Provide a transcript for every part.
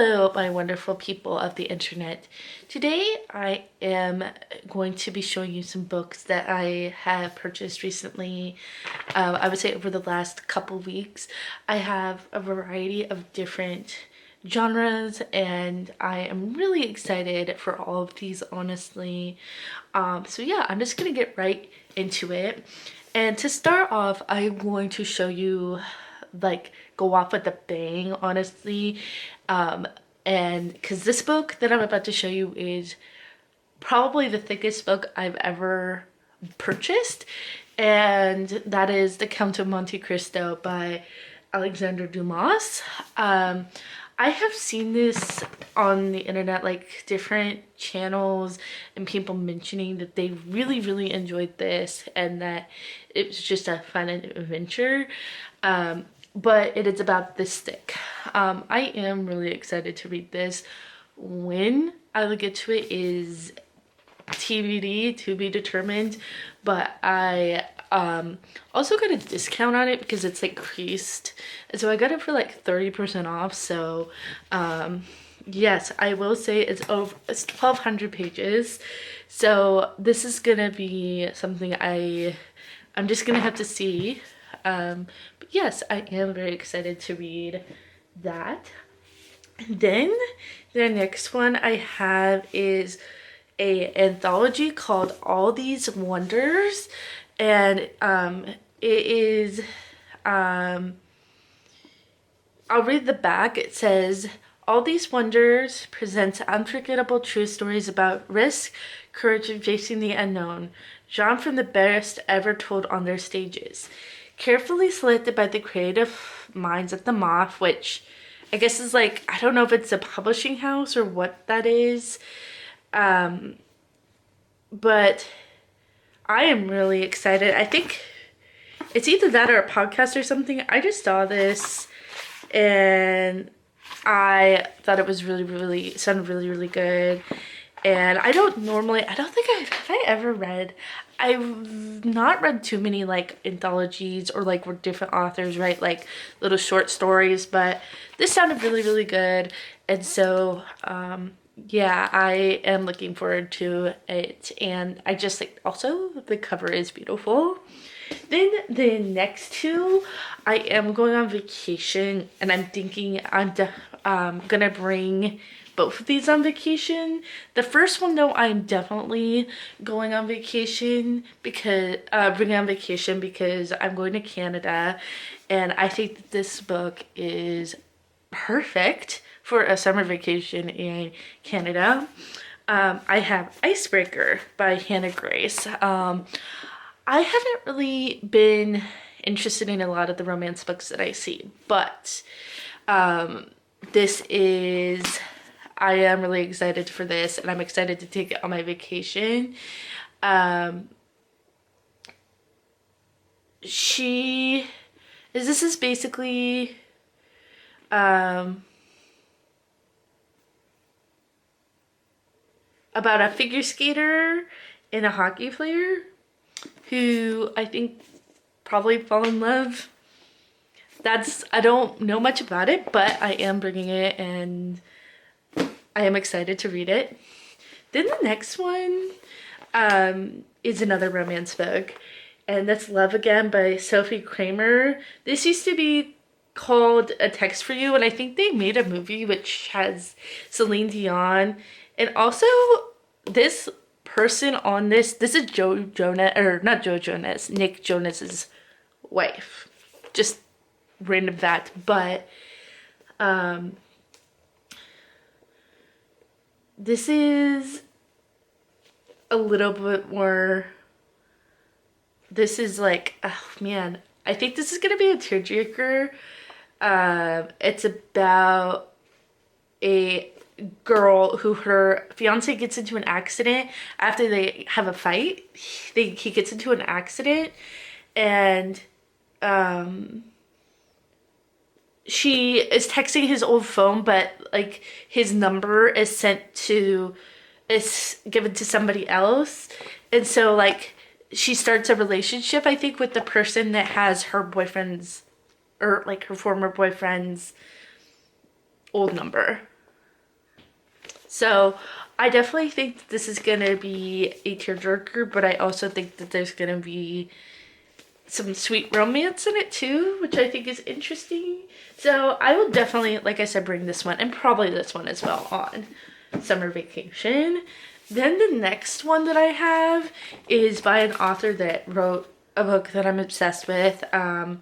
Hello, my wonderful people of the internet. Today I am going to be showing you some books that I have purchased recently. I would say over the last couple weeks. I have a variety of different genres and I am really excited for all of these, honestly. So yeah, I'm just gonna get right into it. And to start off, I'm going to show you, like, go off with a bang, honestly. And because this book that I'm about to show you is probably the thickest book I've ever purchased, and that is The Count of Monte Cristo by Alexandre Dumas. I have seen this on the internet, like different channels and people mentioning that they really enjoyed this and that it was just a fun adventure. But it is about this thick. I am really excited to read this. When I will get to it is TBD, to be determined, but I also got a discount on it because it's like creased, and so I got it for like 30% off. So yes, I will say it's 1,200 pages, so this is gonna be something I'm just gonna have to see. But yes, I am very excited to read that. Then the next one I have is a anthology called All These Wonders, and it is I'll read the back. It says, "All These Wonders presents unforgettable true stories about risk, courage, and facing the unknown, drawn from the best ever told on their stages. Carefully selected by the creative minds at the Moth," which I guess is like, I don't know if it's a publishing house or what that is. But I am really excited. I think it's either that or a podcast or something. I just saw this and I thought it was really sounded really good. And I don't think I've not read too many like anthologies or like where different authors write like little short stories, but this sounded really good. And so yeah, I am looking forward to it, and I just like, also the cover is beautiful. Then the next two, I am going on vacation, and I'm thinking I'm gonna bring both of these on vacation. The first one though, I'm definitely going on vacation because bringing on vacation because I'm going to Canada, and I think that this book is perfect for a summer vacation in Canada. I have Icebreaker by Hannah Grace. I haven't really been interested in a lot of the romance books that I see, but this is, I am really excited for this, and I'm excited to take it on my vacation. This is basically about a figure skater and a hockey player who I think probably fall in love. I don't know much about it, but I am bringing it and I am excited to read it. Then the next one is another romance book, and that's Love Again by Sophie Kramer. This used to be called A Text for You, and I think they made a movie which has Celine Dion, and also this person on this is Joe Jonas, or not Joe Jonas, Nick Jonas's wife. Just random fact, but this is a little bit more, this is like, oh man, I think this is gonna be a tearjerker. It's about a girl who her fiance gets into an accident after they have a fight. He gets into an accident, and she is texting his old phone, but like his number is given to somebody else, and so like she starts a relationship, I think, with the person that has her boyfriend's, or like her former boyfriend's, old number. So I definitely think that this is gonna be a tearjerker, but I also think that there's gonna be some sweet romance in it too, which I think is interesting. So I will definitely, like I said, bring this one and probably this one as well on summer vacation. Then the next one that I have is by an author that wrote a book that I'm obsessed with. The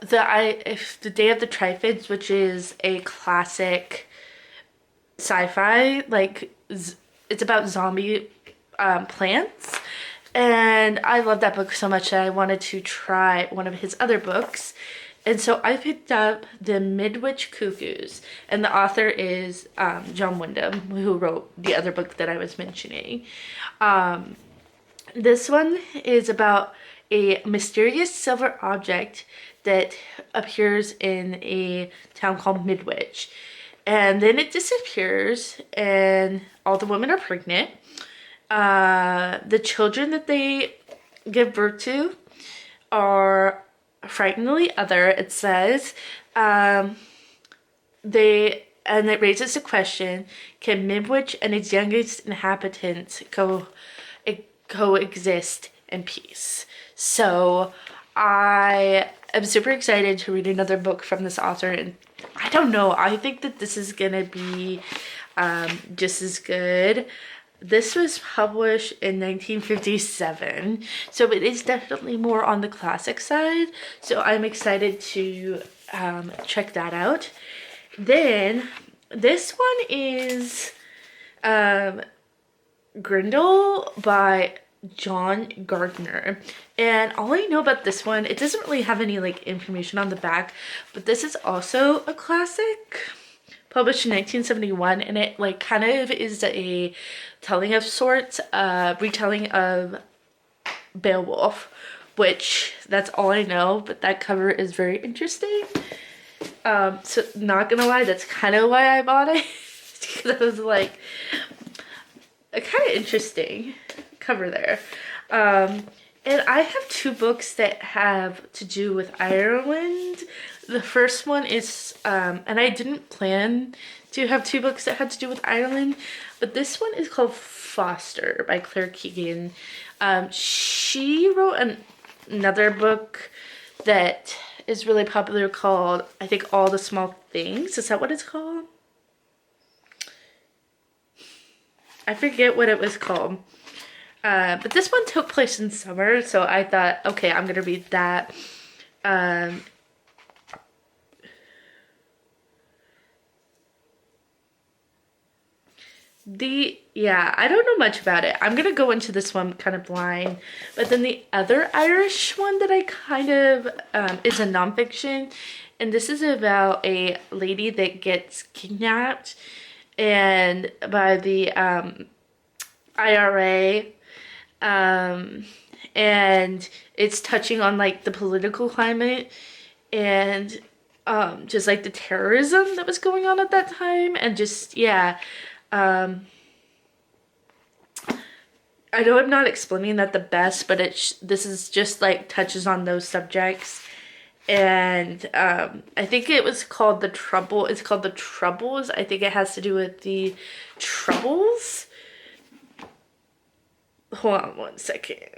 Day of the Triffids, which is a classic sci-fi, like it's about zombie plants. And I love that book so much that I wanted to try one of his other books. And so I picked up The Midwich Cuckoos, and the author is John Wyndham, who wrote the other book that I was mentioning. This one is about a mysterious silver object that appears in a town called Midwich. And then it disappears, and all the women are pregnant. The children that they give birth to are frighteningly other, it says. And it raises the question, can Midwich and its youngest inhabitants coexist in peace? So I am super excited to read another book from this author, and I don't know, I think that this is gonna be just as good. This was published in 1957, so it is definitely more on the classic side, so I'm excited to check that out. Then this one is Grendel by John Gardner, and all I know about this one, it doesn't really have any like information on the back, but this is also a classic published in 1971, and it like kind of is a telling of sorts, retelling of Beowulf, which that's all I know, but that cover is very interesting. So not gonna lie, that's kind of why I bought it, because I was like, a kind of interesting cover there. And I have two books that have to do with Ireland. The first one is, and I didn't plan to have two books that had to do with Ireland, but this one is called Foster by Claire Keegan. She wrote another book that is really popular called, I think, All the Small Things. Is that what it's called? I forget what it was called. But this one took place in summer, so I thought, okay, I'm gonna read that. I don't know much about it. I'm gonna go into this one kind of blind. But then the other Irish one that I kind of, is a nonfiction. And this is about a lady that gets kidnapped and by the IRA. And it's touching on like the political climate and just like the terrorism that was going on at that time, and just I know I'm not explaining that the best, but this is just like touches on those subjects. And I think it was called The Trouble. It's called The Troubles. I think it has to do with the Troubles. Hold on one second.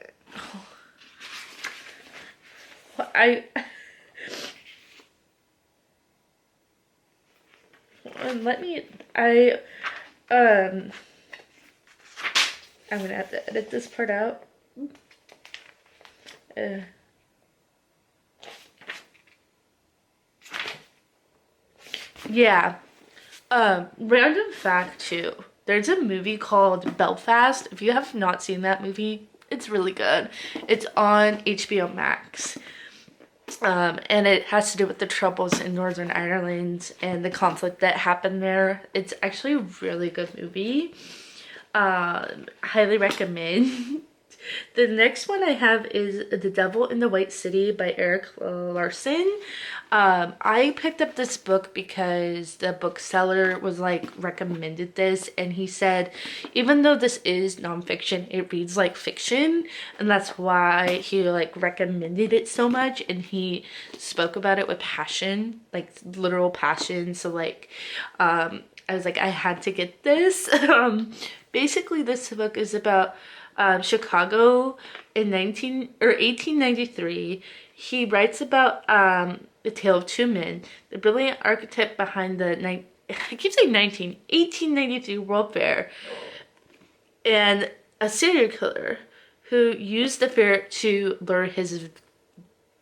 I'm gonna have to edit this part out. Random fact too. There's a movie called Belfast. If you have not seen that movie, it's really good. It's on HBO Max. And it has to do with the troubles in Northern Ireland and the conflict that happened there. It's actually a really good movie. Highly recommend. The next one I have is The Devil in the White City by Eric Larson. I picked up this book because the bookseller was like recommended this, and he said even though this is nonfiction, it reads like fiction, and that's why he like recommended it so much, and he spoke about it with passion, like literal passion. So like I was like, I had to get this. Basically, this book is about Chicago in 1893. He writes about the tale of two men, the brilliant architect behind the I keep saying 1893 World Fair, and a serial killer who used the fair to lure his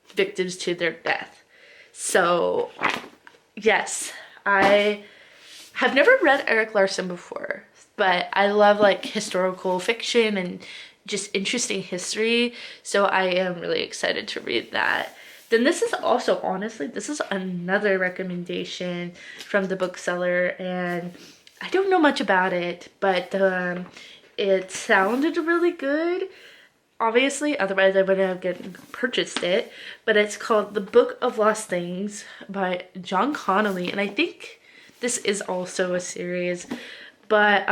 victims to their death. So, yes, I have never read Erik Larson before, but I love like historical fiction and just interesting history, so I am really excited to read that. Then this is also, honestly, this is another recommendation from the bookseller, and I don't know much about it, but it sounded really good. Obviously, otherwise I wouldn't have purchased it, but it's called The Book of Lost Things by John Connolly, and I think this is also a series, but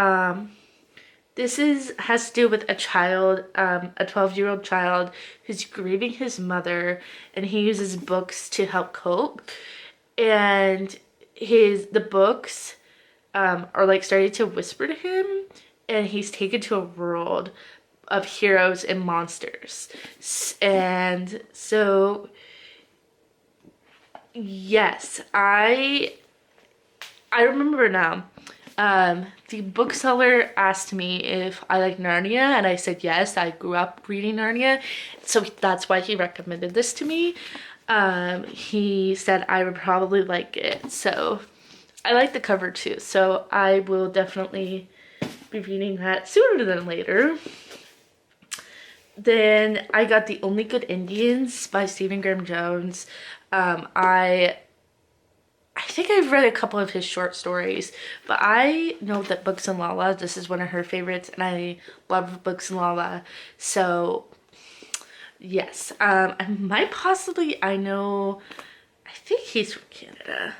this has to do with a child, a 12-year-old child who's grieving his mother, and he uses books to help cope. And the books are like starting to whisper to him, and he's taken to a world of heroes and monsters. And so, yes, I remember now. The bookseller asked me if I like Narnia, and I said yes. I grew up reading Narnia, so that's why he recommended this to me. He said I would probably like it, so I like the cover too, so I will definitely be reading that sooner than later. Then I got The Only Good Indians by Stephen Graham Jones. I think I've read a couple of his short stories, but I know that Books and Lala, this is one of her favorites, and I love Books and Lala. So, yes. I think he's from Canada.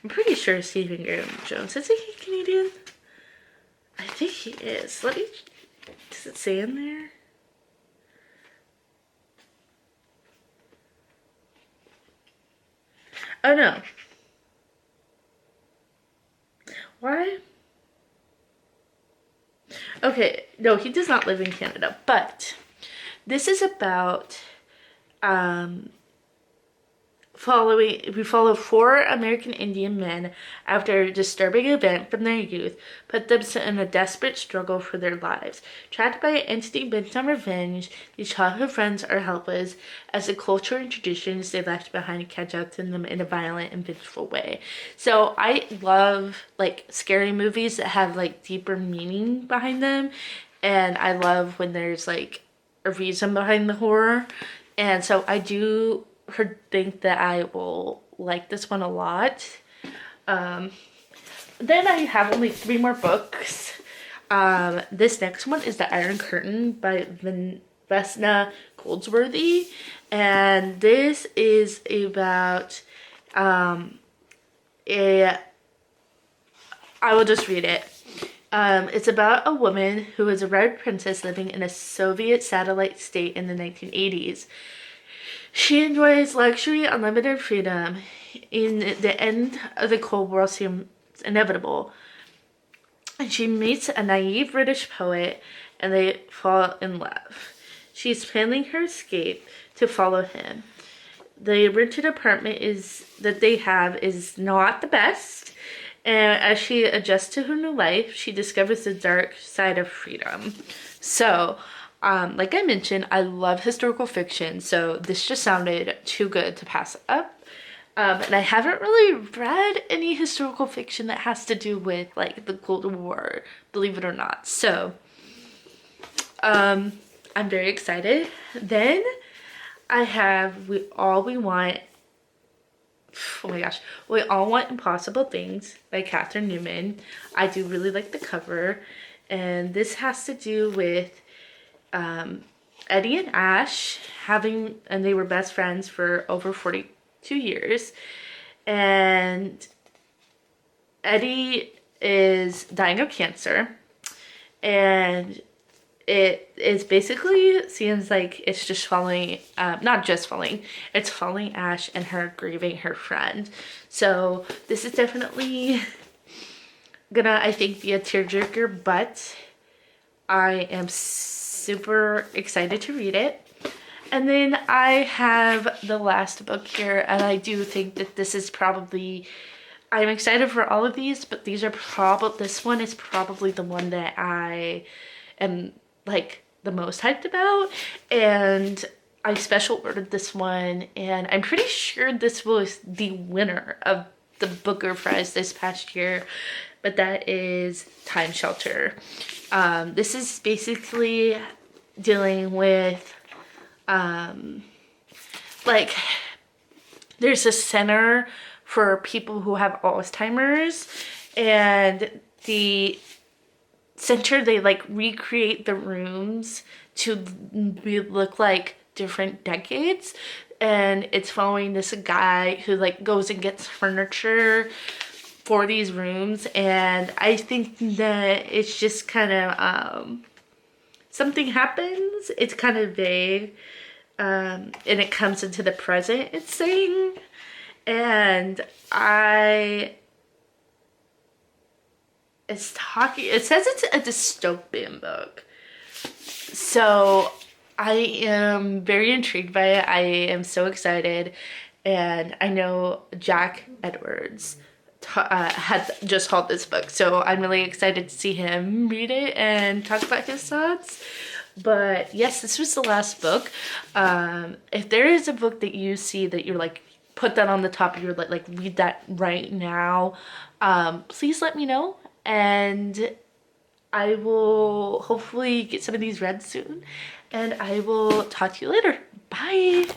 I'm pretty sure Stephen Graham Jones. Is he Canadian? I think he is. Does it say in there? Oh, no. Why? Okay, no, he does not live in Canada, but this is about we follow four American Indian men after a disturbing event from their youth put them in a desperate struggle for their lives. Trapped by an entity bent on revenge, these childhood friends are helpless as the culture and traditions they left behind catch up to them in a violent and vengeful way. So I love like scary movies that have like deeper meaning behind them, and I love when there's like a reason behind the horror. And so I do think that I will like this one a lot. Then I have only 3 more books. This next one is The Iron Curtain by Vesna Goldsworthy, and this is about I will just read it. It's about a woman who is a red princess living in a Soviet satellite state in the 1980s. She enjoys luxury, unlimited freedom. In the end of the Cold War seems inevitable. And she meets a naive British poet, and they fall in love. She's planning her escape to follow him. The rented apartment that they have is not the best, and as she adjusts to her new life, she discovers the dark side of freedom. So, like I mentioned, I love historical fiction, so this just sounded too good to pass up. And I haven't really read any historical fiction that has to do with like the Cold War, believe it or not. So, I'm very excited. Then I have We All Want Impossible Things by Catherine Newman. I do really like the cover, and this has to do with Eddie and Ash and they were best friends for over 42 years, and Eddie is dying of cancer, and it is basically seems like it's just it's following Ash and her grieving her friend. So this is definitely gonna, I think, be a tearjerker, but I am super excited to read it. And then I have the last book here, and I do think that this is probably, I'm excited for all of these, but these are probably, this one is probably the one that I am like the most hyped about. And I special ordered this one, and I'm pretty sure this was the winner of the Booker Prize this past year, but that is Time Shelter. This is basically dealing with like, there's a center for people who have Alzheimer's, and the center, they like recreate the rooms to look like different decades, and it's following this guy who like goes and gets furniture for these rooms. And I think that it's just kind of something happens, it's kind of vague, and it comes into the present, it's saying. And it says it's a dystopian book, so I am very intrigued by it. I am so excited, and I know Jack Edwards had just hauled this book, so I'm really excited to see him read it and talk about his thoughts. But yes, this was the last book. If there is a book that you see that you're like, put that on the top of your like read that right now, please let me know, and I will hopefully get some of these read soon, and I will talk to you later. Bye.